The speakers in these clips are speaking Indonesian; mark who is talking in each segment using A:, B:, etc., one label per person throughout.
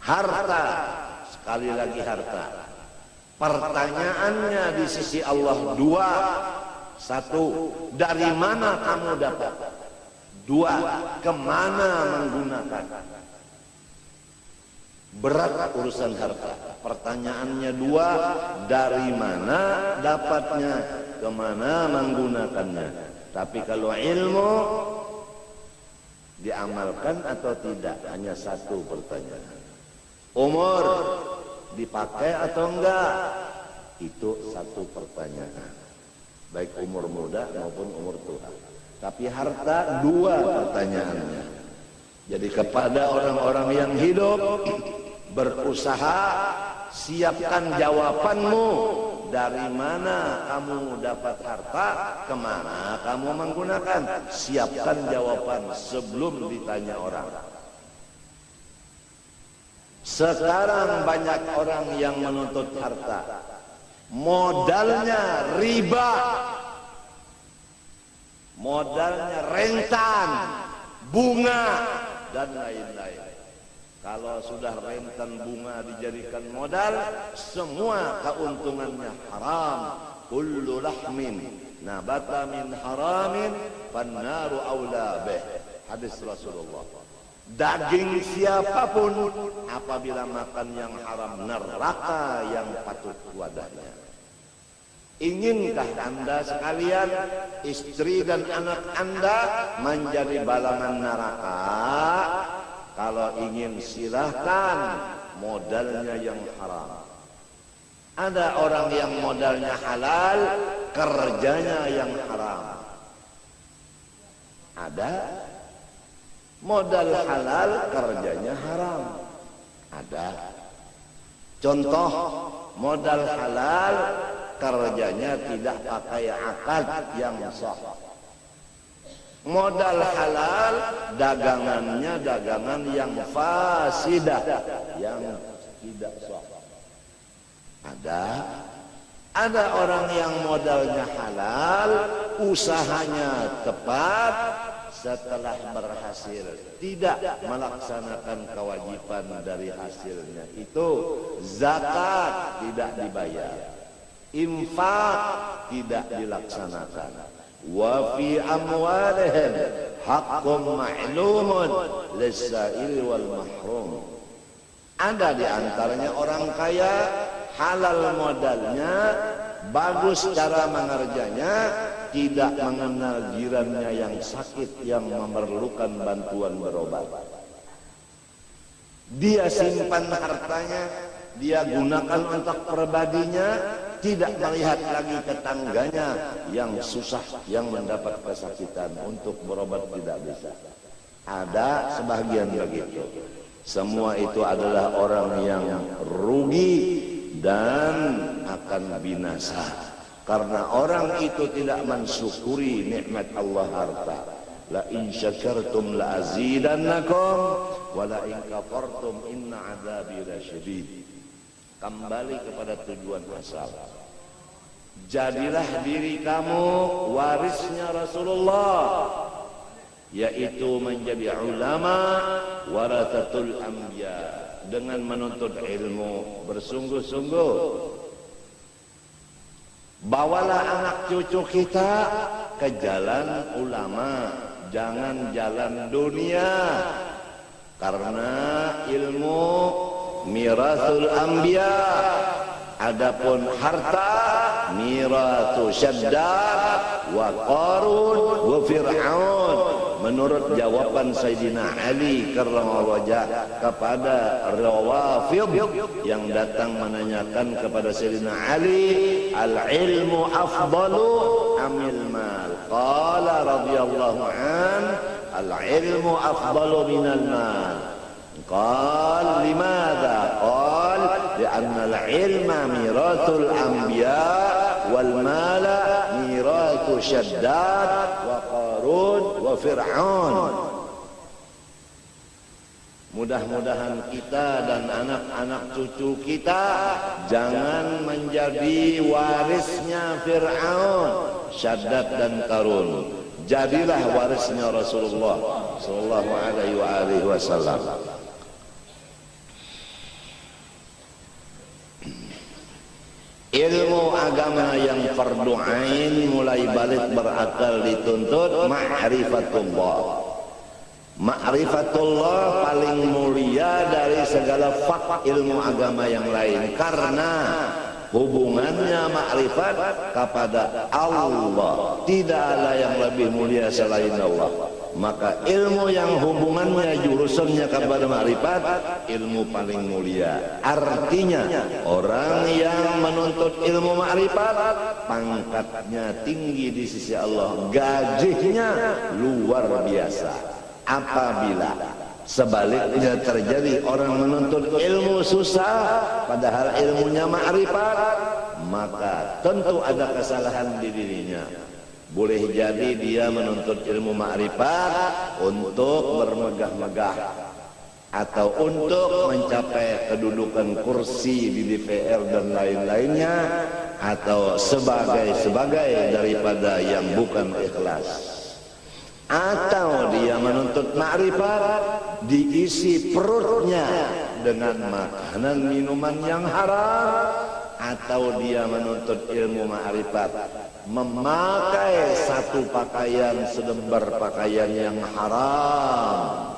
A: Harta, sekali lagi harta. Pertanyaannya di sisi Allah dua. Satu, dari mana kamu dapat? Dua, kemana menggunakan? Berat urusan harta. Pertanyaannya dua, dari mana dapatnya, kemana menggunakannya. Tapi kalau ilmu diamalkan atau tidak, hanya satu pertanyaan. Umur dipakai atau enggak? Itu satu pertanyaan. Baik umur muda maupun umur tua. Tapi harta dua pertanyaannya. Jadi kepada orang-orang yang hidup, berusaha, siapkan jawabanmu. Dari mana kamu dapat harta, kemana kamu menggunakan. Siapkan jawaban sebelum ditanya orang. Sekarang banyak orang yang menuntut harta, modalnya riba, modalnya rentan, bunga, dan lain-lain. Kalau sudah rentan bunga dijadikan modal, semua keuntungannya haram. Kullu lahmin nabata min haramin fannaru aula bih. Hadis Rasulullah. Daging siapapun apabila makan yang haram, neraka yang patut wadahnya. Incinkah Anda sekalian, istri dan anak Anda menjadi balangan neraka? Kalau ingin, silahkan, modalnya yang haram. Ada orang yang modalnya halal, kerjanya yang haram. Ada modal halal, kerjanya haram. Ada. Contoh, modal halal, kerjanya tidak pakai akad yang sah. Modal halal, dagangannya dagangan yang fasidah, yang tidak sah. Ada orang yang modalnya halal, usahanya tepat, setelah berhasil tidak melaksanakan kewajiban dari hasilnya itu. Zakat tidak dibayar, infak tidak dilaksanakan. Wa fi amwalihim haqqun ma'lumun lis-sa'il wal mahrum. Ada di antaranya orang kaya, halal modalnya, bagus cara mengerjanya, tidak mengenal jirannya yang sakit, yang memerlukan bantuan berobat. Dia simpan hartanya, dia gunakan untuk pribadinya, tidak melihat lagi tetangganya yang susah, yang mendapat kesakitan, untuk berobat tidak bisa. Ada sebagian begitu. Semua itu adalah orang yang rugi dan akan binasa. Karena orang itu tidak mensyukuri nikmat Allah harta. La in syakartum la azidannakum wa la in kafartum inna adzabi lasyadid. Kembali kepada tujuan asal. Jadilah diri kamu warisnya Rasulullah, yaitu menjadi ulama warathatul anbiya, dengan menuntut ilmu bersungguh-sungguh. Bawalah anak cucu kita ke jalan ulama, jangan jalan dunia. Karena ilmu mirasul anbiya, adapun harta miratu Syaddad wa Qarun wa Fir'aun. Menurut jawaban Sayyidina Ali karramallahu wajhah kepada Rawafid yang datang menanyakan kepada Sayyidina Ali, al-ilmu afdalu amil mal? Qala radhiyallahu an, al-ilmu afdalu minal mal. Qal limadha? Qal li'anna al-ilma miratul anbiya wal mala miratu Syaddad wa Qarun wa Fir'aun. Mudah-mudahan kita dan anak-anak cucu kita jangan menjadi warisnya Fir'aun, Syaddad dan Qarun. Jadilah warisnya Rasulullah sallallahu alaihi wasallam. ilmu agama yang fardu ain mulai balik berakal dituntut ma'rifatullah. Ma'rifatullah paling mulia dari segala fak ilmu agama yang lain, karena hubungannya makrifat kepada Allah. Tidak ada yang lebih mulia selain Allah. Maka ilmu yang hubungannya jurusannya kepada makrifat, ilmu paling mulia. Artinya orang yang menuntut ilmu makrifat pangkatnya tinggi di sisi Allah, gajinya luar biasa. Apabila sebaliknya terjadi orang menuntut ilmu susah padahal ilmunya makrifat, maka tentu ada kesalahan di dirinya. Boleh jadi dia menuntut ilmu makrifat untuk bermegah-megah atau untuk mencapai kedudukan kursi di DPR dan lain-lainnya, atau sebagai daripada yang bukan ikhlas. Atau dia menuntut makrifat diisi perutnya dengan makanan minuman yang haram, atau dia menuntut ilmu makrifat memakai satu pakaian selembar pakaian yang haram.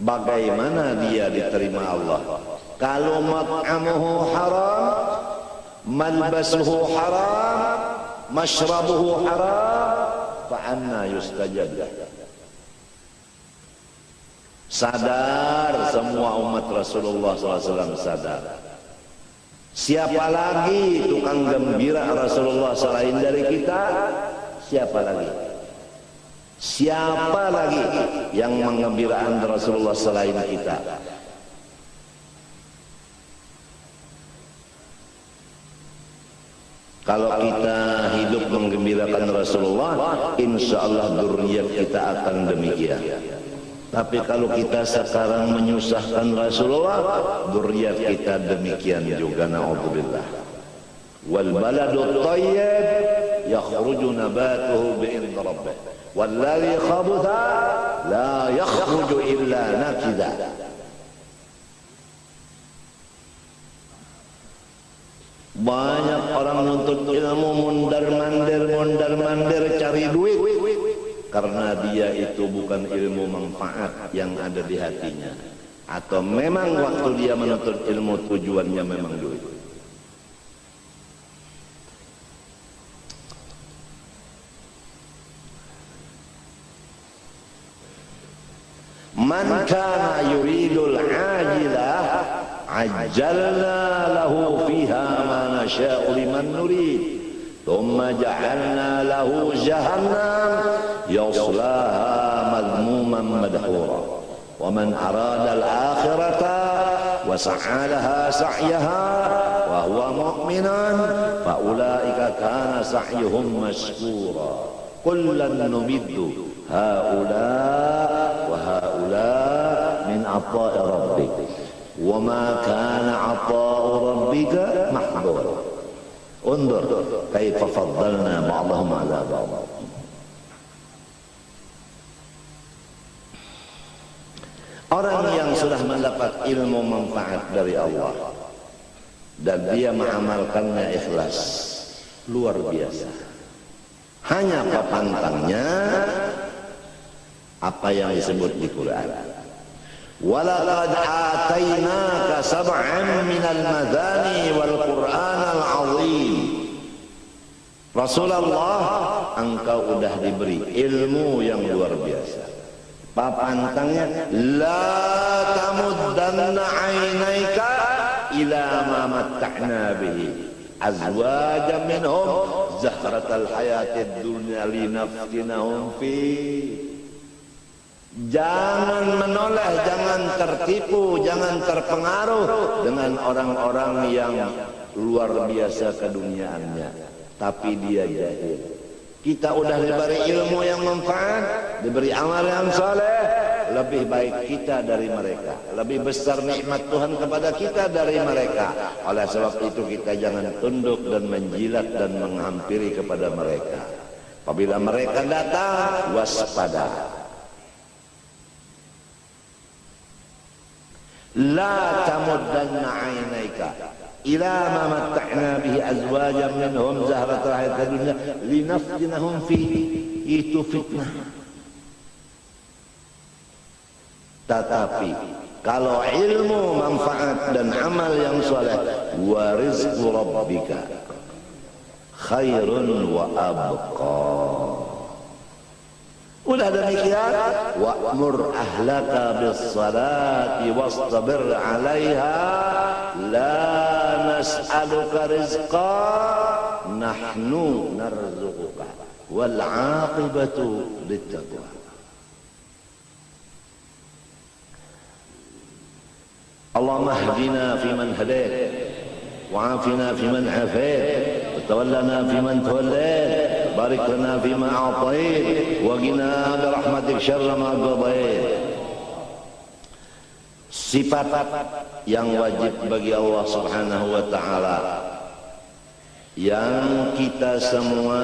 A: Bagaimana dia diterima Allah? Kalau mat'amuhu haram, malbasuhu haram, mashrabuhu haram, fa'anna yustajab. Sadar semua umat Rasulullah SAW, sadar. Siapa lagi tukang gembira Rasulullah selain dari kita? Siapa lagi? Siapa lagi yang mengembirakan Rasulullah selain kita? Kalau kita hidup menggembirakan Rasulullah, insya Allah dzurriyyah kita akan demikian. Tapi kalau kita sekarang menyusahkan Rasulullah, dzurriyyah kita demikian juga, na'udzubillah. Wal baladut thayyib yakhruju nabatuhu bi'idzni rabbih, wal ladzi khabutha la yakhruju illa nakida. Banyak orang nuntut ilmu mundar-mandir cari duit, karena dia itu bukan ilmu manfaat yang ada di hatinya, atau memang waktu dia menuntut ilmu tujuannya memang duit. Man kana yuridul ajilah ajjalna lahu fiha ma nasha'u liman nurid thumma ja'alna lahu jahannam yaslaha madhmuman madhura wa man arada al-akhirata wa sa'a laha sa'yaha wa huwa mu'minan fa ulaika kana sa'yuhum mashkura kullan numiddu haula wa haula min ata'i rabbik wa ma kana ata'u rabbika mahdura. Undur kaifa faddalna ba'dahum 'ala ba'd. Orang yang sudah mendapat ilmu manfaat dari Allah dan dia mengamalkannya ikhlas, luar biasa. Hanya pantangnya apa yang disebut di Quran. Walaqad atainaka sab'an minal madani wal Qur'anal 'azim. Rasulullah, engkau udah diberi ilmu yang luar biasa. Papantangnya, la tamuddanna 'ainaika ila ma matta'na bihi azwajan minhum zahratal hayatid dunya linaftinahum fi. Jangan menoleh, jangan tertipu, jangan terpengaruh dengan orang-orang yang luar biasa keduniaannya, tapi dia jahil. Kita udah diberi ilmu yang manfaat, diberi amal yang saleh, lebih baik kita dari mereka, lebih besar nikmat Tuhan kepada kita dari mereka. Oleh sebab itu kita jangan tunduk dan menjilat dan menghampiri kepada mereka. Apabila mereka datang, waspada. La tamuddanna 'ainaika ila ma matta'na bihi azwajan minhum zahratal hayatid dunya linaftinahum fihi, itu fitnah. Tetapi kalau ilmu manfaat dan amal yang saleh, wa rizqu rabbika khairun wa abqa. Udah demikian, wa'mur ahlaka bis salati wastabir 'alaiha la nas'aluka rizqa nahnu narzuquka wal 'aqibatu littaqwa. Allahumma hdina fiman hadait wa'afina fiman afait وتولنا فيمن توليت بارك لنا فيما أعطيت وقنا برحمتك شر ما قضيت. Sifat yang wajib bagi Allah Subhanahu wa ta'ala yang kita semua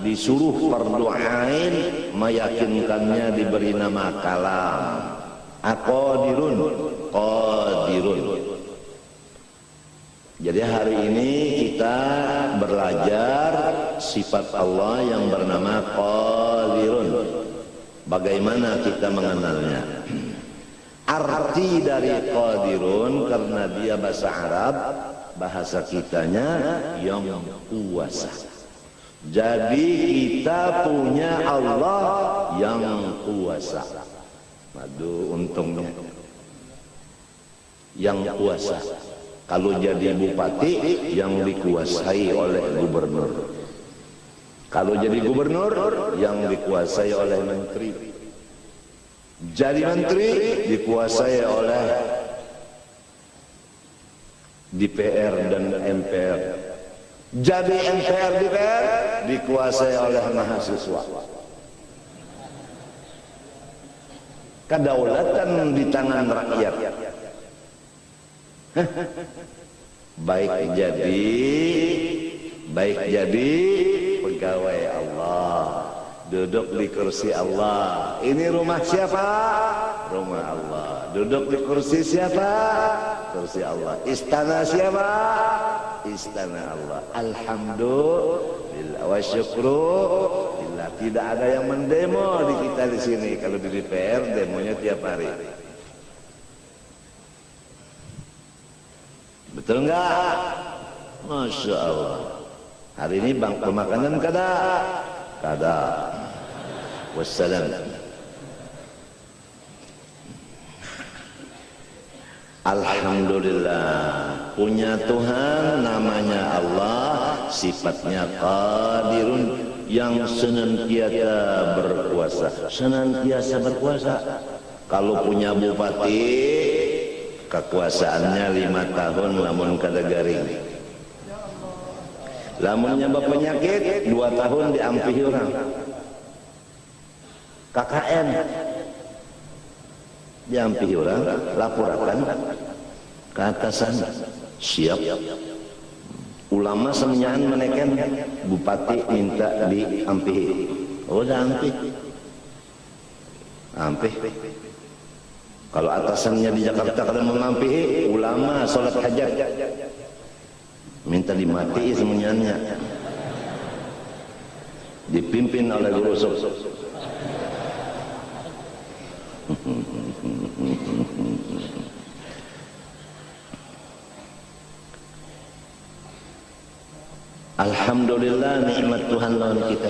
A: disuruh fardu ain meyakinkannya, diberi nama kalam. Aqadirun, qadirun. Jadi hari ini kita belajar sifat Allah yang bernama Qadirun. Bagaimana kita mengenalnya? Arti dari Qadirun, karena dia bahasa Arab, bahasa kitanya yang kuasa. Jadi kita punya Allah yang kuasa. Aduh, untungnya yang kuasa. Kalau jadi bupati yang dikuasai oleh gubernur. Kalau jadi gubernur yang dikuasai oleh menteri. Jadi menteri dikuasai oleh DPR dan MPR. Jadi MPR DPR dikuasai oleh mahasiswa. Kedaulatan di tangan rakyat. Baik jadi pegawai Allah, duduk di kursi Allah. Ini rumah siapa? Rumah Allah. Duduk di kursi siapa? Kursi Allah. Istana siapa? Istana Allah. Alhamdulillah wa syukrulillah. Tidak ada yang mendemo di kita di sini. Kalau di DPR demonya tiap hari. Betul enggak? Masya Allah. Hari ini bangku makanan kada? Kada. Wassalam. Alhamdulillah, punya Tuhan namanya Allah, sifatnya Qadirun, yang senantiasa berkuasa. Senantiasa berkuasa. Kalau punya bupati, kekuasaannya 5 tahun lamun kada garing. Lamun nyambah penyakit 2 tahun diampihi orang. KKN diampihi orang, laporakan ke atasan, siap. Ulama semenyahan menekan, bupati minta diampihi. Oh, dah ampih. Kalau atasannya di Jakarta kada mengampihi, ulama sholat hajat minta dimati semuanya, dipimpin oleh guru sok. Alhamdulillah, nikmat Tuhan lawan kita.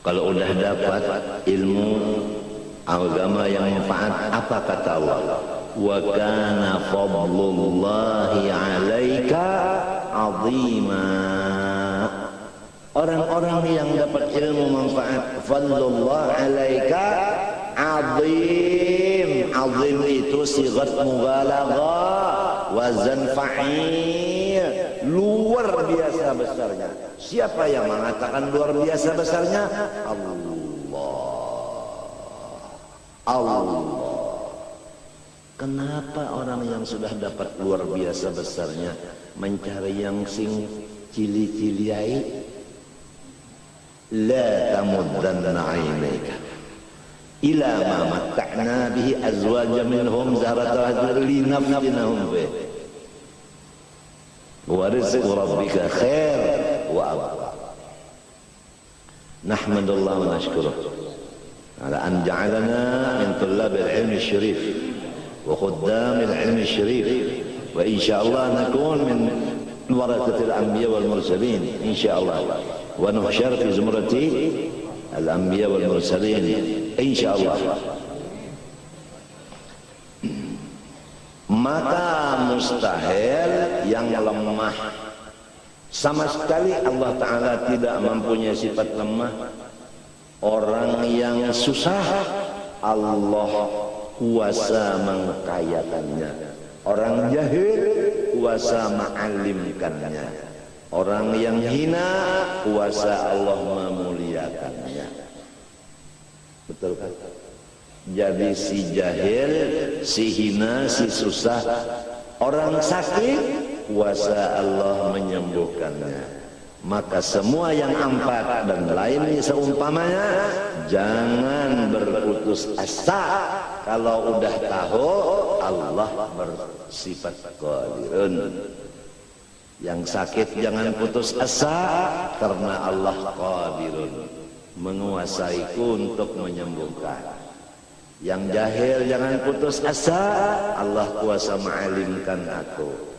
A: Kalau udah dapat ilmu agama yang manfaat, apa kata Allah? Wa kana fadlullahi 'alaika 'azima. Orang-orang yang dapat ilmu manfaat, fadlullah 'alaika 'azim. 'Azim itu sigat mubalaghah, wazan fa'il, luar biasa besarnya. Siapa yang mengatakan luar biasa besarnya? Allah. Kenapa orang yang sudah dapat luar biasa besarnya mencari yang sing cili-ciliai? La tamuddanna 'ainaika ila ma matta'na bihi azwajan minhum zahratal linaftinahum fihi wa rizqu rabbika khair wa abqa. Nahmadullah wa nashkuruh ala an ja'alana min tullabil ilmi syarif wa khuddamil ilmi syarif, wa insyaallah nakun min warathatil anbiya wal mursalin insyaallah, wa nuhsyar fi zumrati al anbiya wal mursalin insyaallah. Maka mustahil yang lemah, sama sekali Allah Ta'ala tidak mempunyai sifat lemah. Orang yang susah Allah kuasa mengkayakannya, orang jahil kuasa mengalimkannya, orang yang hina kuasa Allah memuliakannya. Betul kan? Jadi si jahil, si hina, si susah, orang sakit kuasa Allah menyembuhkannya. Maka semua yang empat dan lainnya seumpamanya, jangan berputus asa. Kalau udah tahu Allah bersifat qadirun. Yang sakit jangan putus asa, karena Allah qadirun, menguasaiku untuk menyembuhkan. Yang jahil jangan putus asa, Allah kuasa mengalimkan aku.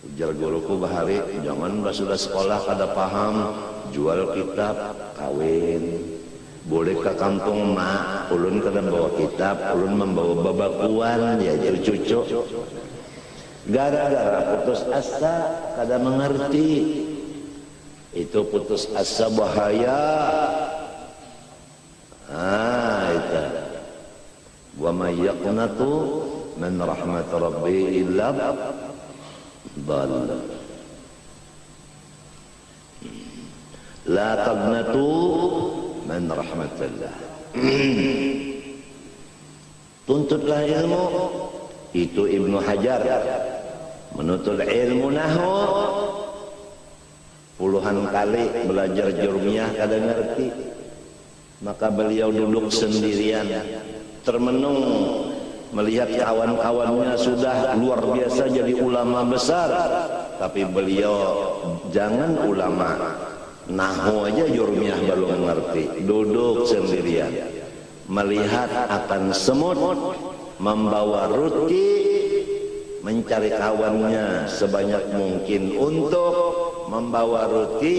A: Ujar guruku bahari, jangan sudah sekolah kada paham, jual kitab, kawin. Boleh ke kampung mak, ulun kada bawa kitab, ulun membawa babakuan, ya cucu. Gara-gara putus asa, kada mengerti. Itu putus asa bahaya. Itu. Wa may yaqnatu min rahmat rabbi illa dhal. La taqnatu min rahmatillah. Tuntutlah ilmu. Itu Ibnu Hajar menuntut ilmu nahwu puluhan kali belajar jurmiyah kada ngerti. Maka beliau duduk sendirian termenung melihat kawan-kawannya sudah luar biasa jadi ulama besar, tapi beliau jangan ulama nahwu aja jurmiyah belum mengerti, duduk sendirian melihat akan semut membawa ruti, mencari kawannya sebanyak mungkin untuk membawa ruti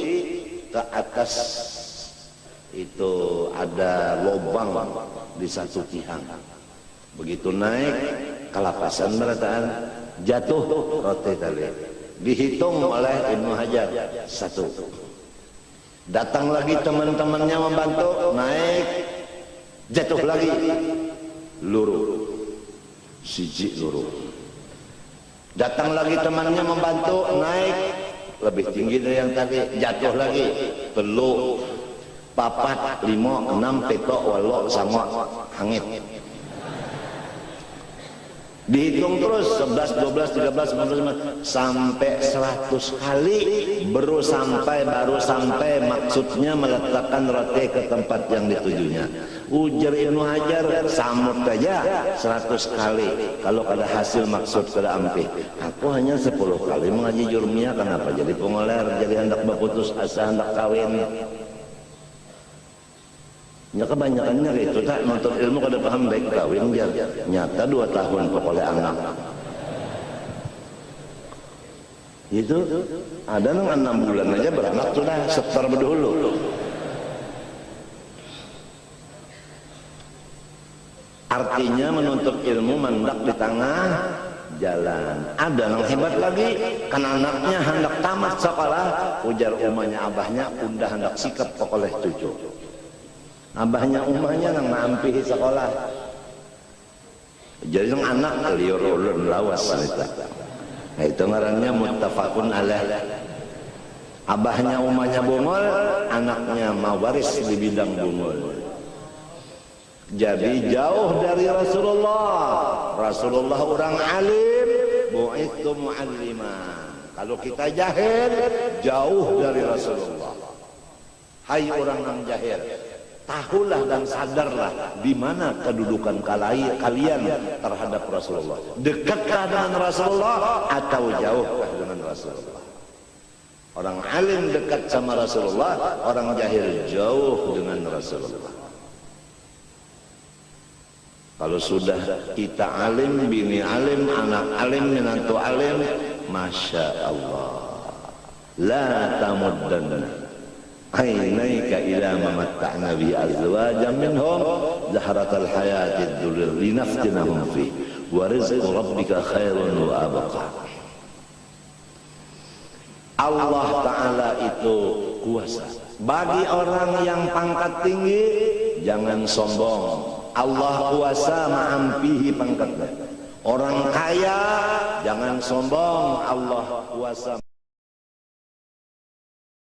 A: ke atas. Itu ada lubang di satu tiang. Begitu naik kelapasan berataan, jatuh roti tadi. Dihitung oleh Ibnu Hajar satu. Datang lagi teman-temannya membantu, naik, jatuh lagi, luruh, siji luruh. Datang lagi temannya membantu, naik, lebih tinggi dari yang tadi, jatuh lagi, telu, papat, 5, 6, petok, walok, sama, hangit. Dihitung terus 11, 12, 13, 14, 15 sampai 100 kali baru sampai maksudnya meletakkan roti ke tempat yang ditujunya. Ujar Ibnu Hajar, samut aja 100 kali kalau ada hasil maksud kada ampi. Aku hanya 10 kali mengaji jurmiyah, kenapa jadi pengoler, jadi hendak berputus asa, hendak kawin. Ya kebanyakannya gitu, tak nonton ilmu kada paham baik kawin jar. Nyata 2 tahun pokoknya anak. Itu ada nang 6 bulan aja beranak sudah setor berdulu. Artinya menuntut ilmu mendak di tengah jalan. Ada nang hebat lagi, kan anaknya hendak tamat sekolah, ujar umahnya abahnya, udah hendak sikap pokoknya cucu. Abahnya umahnya nang nampihi sekolah. Jadi nang anak liur ulun lawas wanita. Nah, itu ngarannya muttafaqun alaih. Abahnya umahnya bungul, anaknya mawaris di bidang bungul. Jadi jauh dari Rasulullah. Rasulullah orang alim, bu'itsu mu'alliman. Kalau kita jahil, jauh dari Rasulullah. Hai orang yang jahil, Tahulah dan sadarlah di mana kedudukan kalian terhadap Rasulullah. Dekatkah dengan Rasulullah atau jauhkah dengan Rasulullah? Orang alim dekat sama Rasulullah, orang jahil jauh dengan Rasulullah. Kalau sudah kita alim, bini alim, anak alim, menantu alim, masya Allah, la tamuddanna ainaika ila ma matta'na bi azwajan minhum zahratal hayatid dunya linaftinahum fi wa rizqu rabbika khairun wa abqa. Allah Ta'ala itu kuasa. Bagi orang yang pangkat tinggi, jangan sombong. Allah kuasa ma'ampihi pangkatnya. Orang kaya, jangan sombong. Allah kuasa